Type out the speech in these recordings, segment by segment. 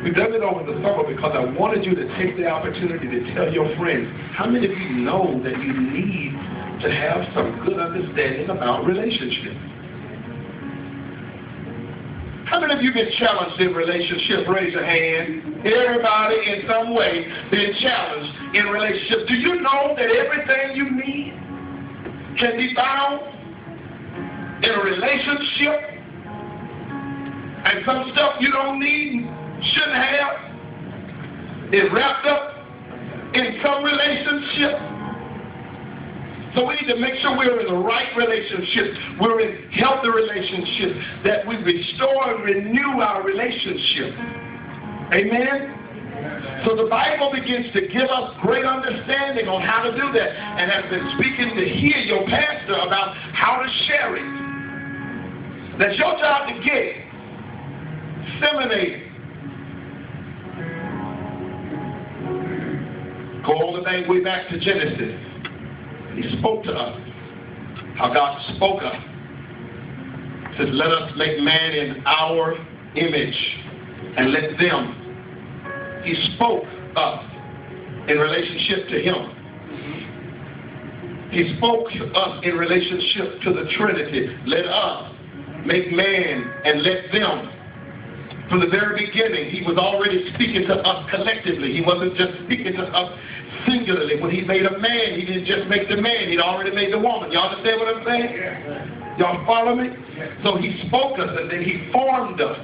We done it over the summer because I wanted you to take the opportunity to tell your friends. How many of you know that you need to have some good understanding about relationships? How many of you been challenged in relationships? Raise your hand. Everybody in some way been challenged in relationships. Do you know that everything you need can be found in a relationship? And some stuff you don't need, shouldn't have, is wrapped up in some relationship. So we need to make sure we're in the right relationships. We're in healthy relationships, that we restore and renew our relationship. Amen? So the Bible begins to give us great understanding on how to do that, and has been speaking to hear your pastor about how to share it. That's your job to get it. Disseminate it. Go all the way back to Genesis. He spoke to us. How God spoke us. He says, let us make man in our image and let them. He spoke us in relationship to him. He spoke to us in relationship to the Trinity. Let us make man and let them. From the very beginning, he was already speaking to us collectively. He wasn't just speaking to us singularly. When he made a man, he didn't just make the man. He'd already made the woman. Y'all understand what I'm saying? Yeah. Y'all follow me? Yeah. So he spoke us and then he formed us.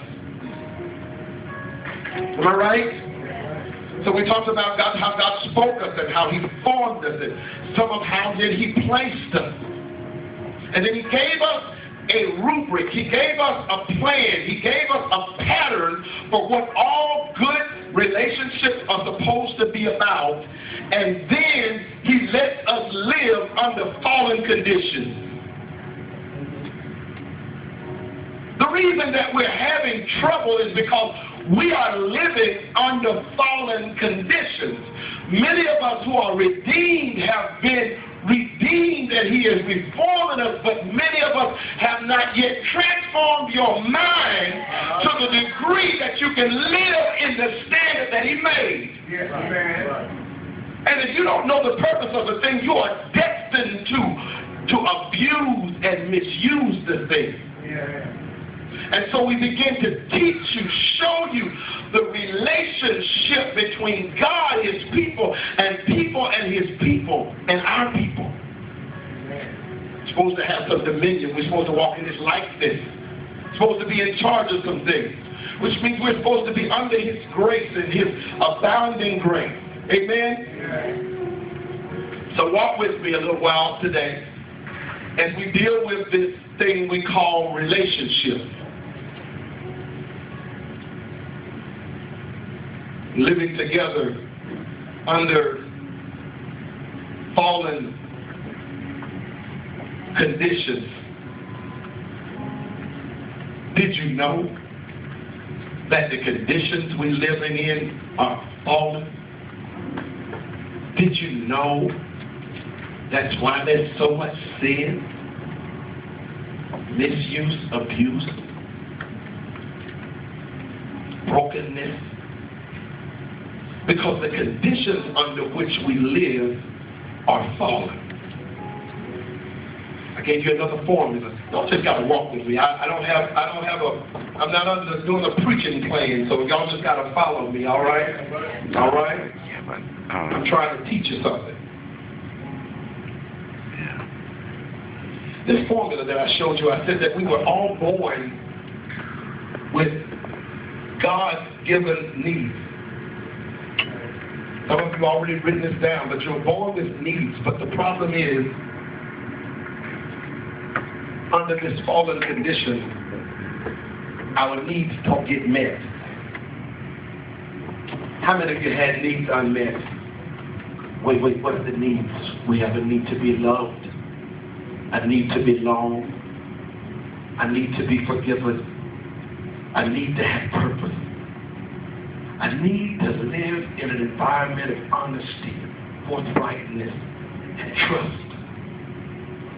Am I right? So we talked about God, how God spoke us and how he formed us and some of how did he placed us. And then he gave us a rubric. He gave us a plan. He gave us a pattern for what all good relationships are supposed to be about. And then he lets us live under fallen conditions. The reason that we're having trouble is because we are living under fallen conditions. Many of us who are redeemed have been redeemed and he is reforming us, but many of us have not yet transformed your mind to the degree that you can live in the standard that he made. Yes, amen. And if you don't know the purpose of the thing, you are destined to abuse and misuse the thing. Yeah. And so we begin to teach you, show you the relationship between God, his people and his people, and our people. We're supposed to have some dominion. We're supposed to walk in his likeness. We're supposed to be in charge of some things, which means we're supposed to be under his grace and his abounding grace. Amen? So walk with me a little while today as we deal with this thing we call relationship. Living together under fallen conditions. Did you know that the conditions we're living in are fallen? Did you know that's why there's so much sin, misuse, abuse, brokenness? Because the conditions under which we live are fallen. I gave you another formula. Y'all just gotta walk with me. I'm not doing a preaching plan, so y'all just gotta follow me, all right? All right? Yeah, but I'm trying to teach you something. Yeah. This formula that I showed you, I said that we were all born with God-given needs. Some of you already written this down, but you're born with needs. But the problem is, under this fallen condition, our needs don't get met. How many of you had needs unmet? Wait, what are the needs? We have a need to be loved, a need to belong, a need to be forgiven, a need to have purpose. I need to live in an environment of honesty, forthrightness, and trust.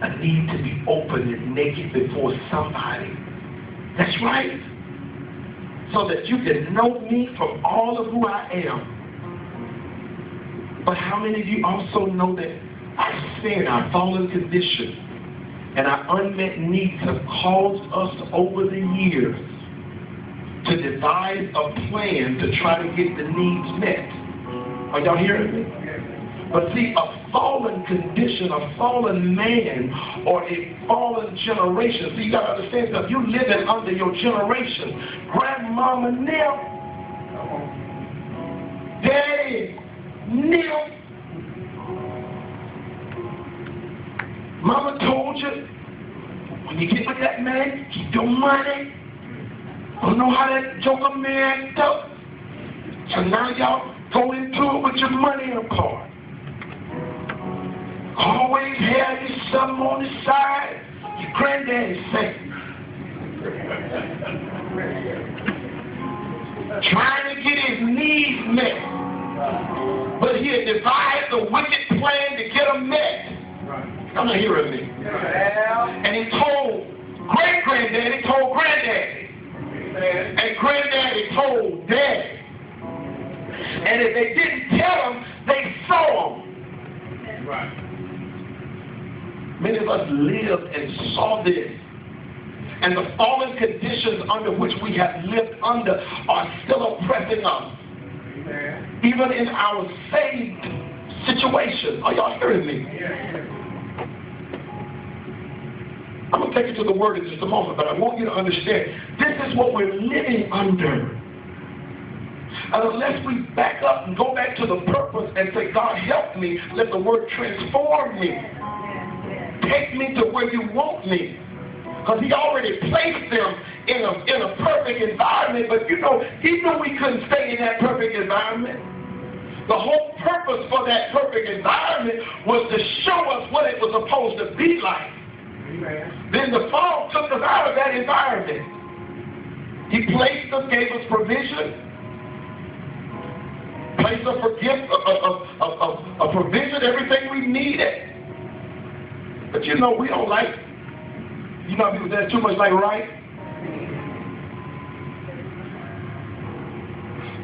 I need to be open and naked before somebody. That's right. so that you can know me from all of who I am. But how many of you also know that our sin, our fallen condition, and our unmet needs have caused us over the years to devise a plan to try to get the needs met? Are y'all hearing me? But see, a fallen condition, a fallen man, or a fallen generation. See, you got to understand that you're living under your generation. Grandmama Nell, Daddy Nell, Mama told you, when you get with that man, keep your money. Don't know how that joker man does. So now y'all go into it with your money in a car. Always have you something on the side. Your granddaddy say. Trying to get his needs met. But he had devised a wicked plan to get them met. I'm not hearing me. And he told great-granddaddy told granddaddy. And granddaddy told daddy. And if they didn't tell him, they saw him. Right. Many of us lived and saw this. And the fallen conditions under which we have lived under are still oppressing us. Amen. Even in our saved situation. Are y'all hearing me? Yeah. I'm going to take you to the word in just a moment, but I want you to understand this is what we're living under. And unless we back up and go back to the purpose and say, God, help me, let the word transform me. Take me to where you want me. Because he already placed them in a perfect environment, but you know, he knew we couldn't stay in that perfect environment. The whole purpose for that perfect environment was to show us what it was supposed to be like. Amen. Then the fall took us out of that environment. He placed us, gave us provision, placed us a provision, everything we needed. But you know, we don't like, you know, people that's too much like right.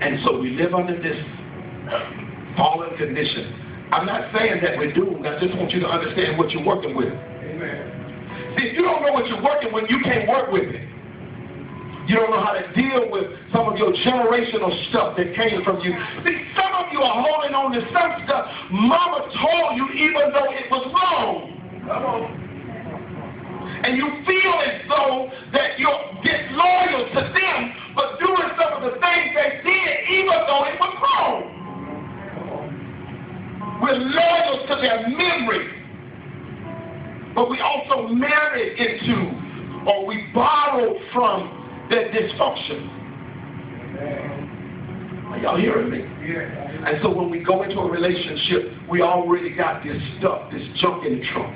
And so we live under this fallen condition. I'm not saying that we're doomed. I just want you to understand what you're working with. Amen. See, if you don't know what you're working with, you can't work with it. You don't know how to deal with some of your generational stuff that came from you. See, some of you are holding on to some stuff Mama told you even though it was wrong. And you feel as though that you're disloyal to them, but doing some of the things they did even though it was wrong. We're loyal to their memory. But we also married into, or we borrowed from, their dysfunction. Are y'all hearing me? Yeah. And so when we go into a relationship, we already got this stuff, this junk in the trunk.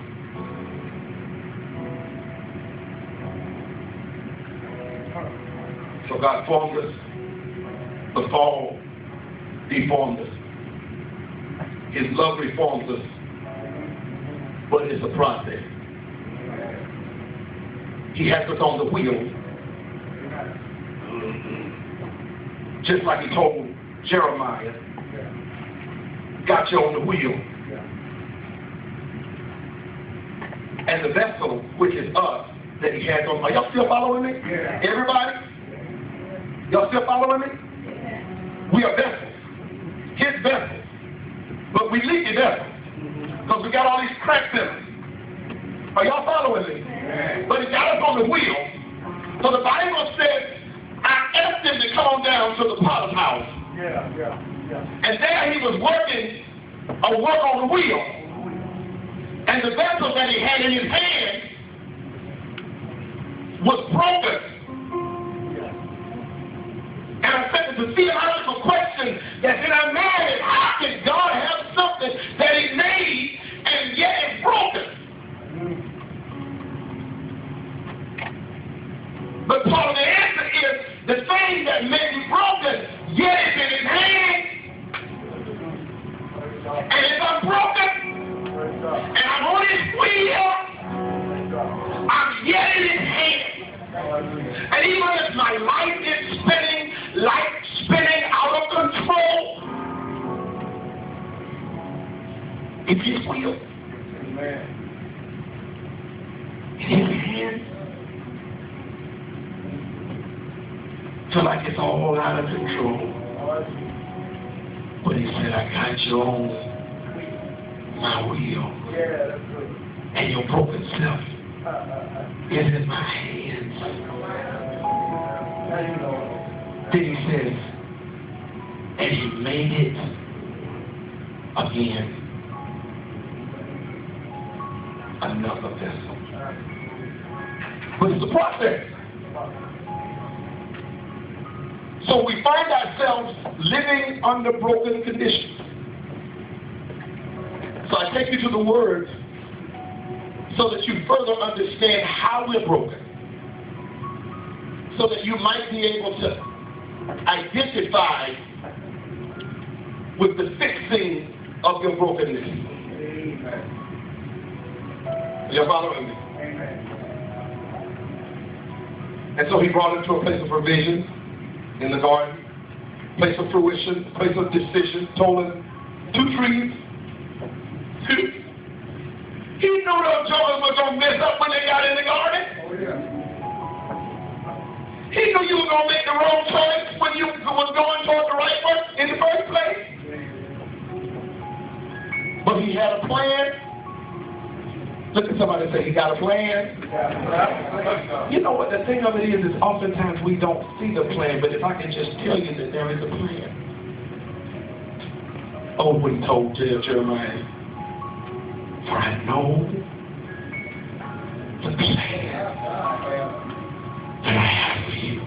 So God formed us. The fall deformed us. His love reforms us. But it's a process. He has us on the wheel. Just like he told Jeremiah, got you on the wheel. And the vessel, which is us, that he has on. Are y'all still following me? Yeah. Everybody? Y'all still following me? Yeah. We are vessels. His vessels. But we leaky vessels. Because we got all these cracks in us. Are y'all following me? Yeah. But he got us on the wheel. So the Bible says, I asked him to come on down to the potter's house. And there he was working a work on the wheel. And the vessel that he had in his hand was broken. And I said, it's a theological question that's in our mind is, how can God have something that he made and yet it's broken? But Paul, the answer is, the thing that may be broken, yet it's in his hand. And if I'm broken, and I'm on his wheel, I'm yet in his hand. And even if my life is spinning life spinning out of control. If His will. Amen. In His hands. Feel like it's all out of control. But He said, I got you on my will. And your broken self is in my hands. Then He says, and He made it again another vessel. But it's a process. So we find ourselves living under broken conditions. So I take you to the Word so that you further understand how we're broken. So that you might be able to identify with the fixing of your brokenness. Amen. You're following me? Amen. And so He brought him to a place of provision in the garden, place of fruition, place of decision, told him 2 trees. He knew those jokers were going to mess up when they got in the garden. Oh, yeah. He knew you were going to make the wrong choice when you was going toward the right one in the first place. But He had a plan. Look at somebody and say, He got a plan. You know what the thing of it is oftentimes we don't see the plan, but if I can just tell you that there is a plan. Oh, what He told Jeremiah, for I know the plan that I have for you.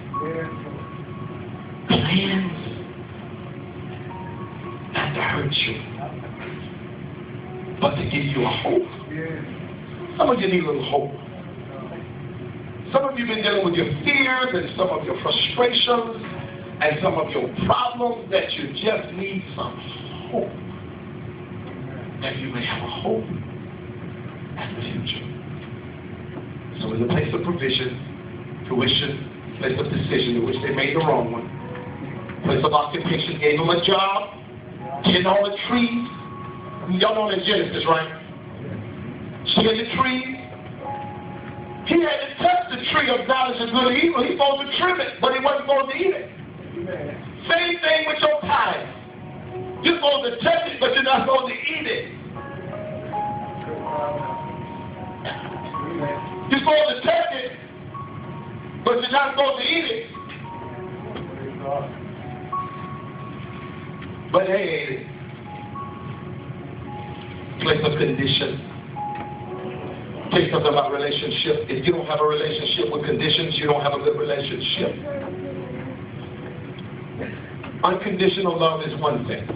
Plans not to hurt you, but to give you a hope. Some of you need a little hope. Some of you have been dealing with your fears and some of your frustrations and some of your problems that you just need some hope. That you may have a hope and the future. So in the place of provision, fruition, place of decision in which they made the wrong one, place of occupation, gave them a job, tend all the trees. Y'all know in Genesis, right? Share the trees. He had to touch the tree of knowledge of good and evil. He's supposed to trim it, but he wasn't supposed to eat it. Same thing with your tithe. You're supposed to touch it, but you're not supposed to eat it. You're supposed to touch it, but you're not supposed to eat it. But they ate it. Place of condition. Take something about relationship. If you don't have a relationship with conditions, you don't have a good relationship. Unconditional love is one thing,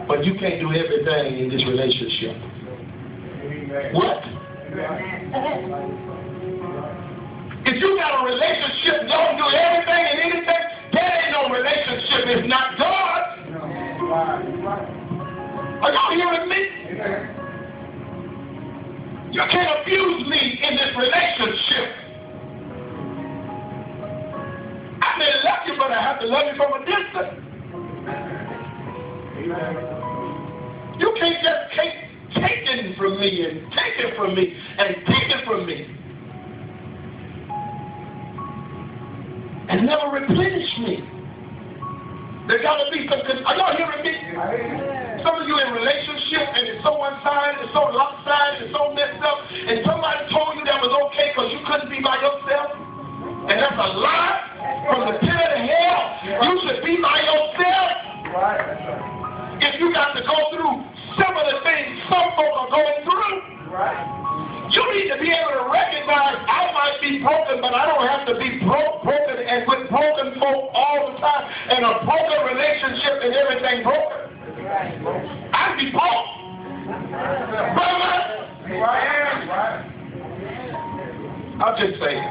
but you can't do everything in this relationship. What? If you got a relationship, don't do everything and anything, that ain't no relationship. It's not God. Are y'all hearing me? You can't abuse me in this relationship. I may love you, but I have to love you from a distance. You can't just take it from me and take it from me and take it from me and never replenish me. There got to be some. Are y'all hearing me? Some of you in relationship and it's so one-sided, it's so lopsided, it's so messed up, and somebody told you that was okay because you couldn't be by yourself, and that's a lie from the pit of hell. You should be by yourself. If you got to go through some of the things some folk are going through, you need to be able to recognize I might be broken, but I don't have to be broken and with broken folk all the time, and a broken relationship and everything broken. I'd be broke. Brother, I'm just saying.